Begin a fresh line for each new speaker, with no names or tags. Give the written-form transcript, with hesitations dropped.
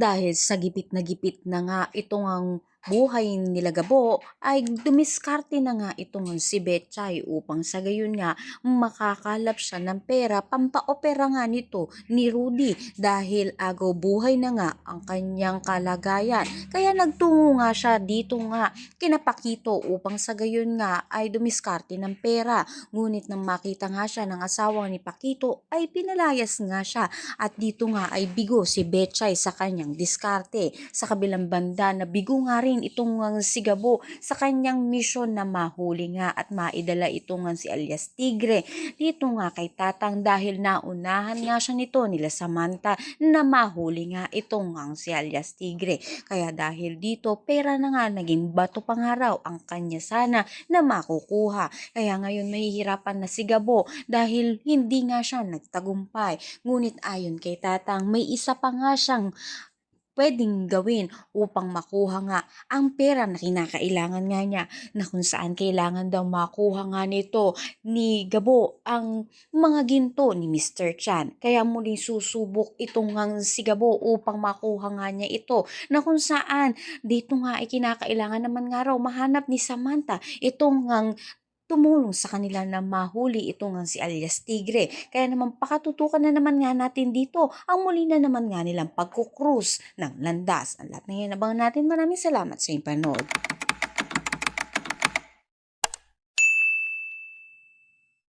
dahil sa gipit na nga itong ang buhay nila Gabo ay dumiskarte na nga itong si Betchay upang sa gayon nga makakalap siya ng pera pampaopera nga nito ni Rudy dahil agaw buhay na nga ang kanyang kalagayan. Kaya nagtungo nga siya dito nga kina Pakito upang sa gayon nga ay dumiskarte ng pera. Ngunit nang makita nga siya ng asawa ni Pakito ay pinalayas nga siya at dito nga ay bigo si Betchay sa kanyang diskarte. Sa kabilang banda na bigo nga rin itong si Gabo sa kanyang misyon na mahuli nga at maidala itong si alias Tigre dito nga kay Tatang dahil naunahan nga siya nito nila Samantha na mahuli nga itong si alias Tigre. Kaya dahil dito pera na nga naging bato pangaraw ang kanya sana na makukuha. Kaya ngayon mahihirapan na si Gabo dahil hindi nga siya nagtagumpay. Ngunit ayon kay Tatang may isa pa nga siyang pwedeng gawin upang makuha nga ang pera na kinakailangan nga niya na kung saan kailangan daw makuha nga nito ni Gabo ang mga ginto ni Mr. Chan. Kaya muling susubok itong si Gabo upang makuha nga niya ito na kung saan dito nga ay kinakailangan naman nga raw mahanap ni Samantha itong tumulong sa kanila na mahuli ito nga si alias Tigre. Kaya naman pakatutukan na naman nga natin dito ang muli na naman nga nilang pagkukrus ng landas. Ang lahat na yan abangan natin. Maraming salamat sa inyong panood.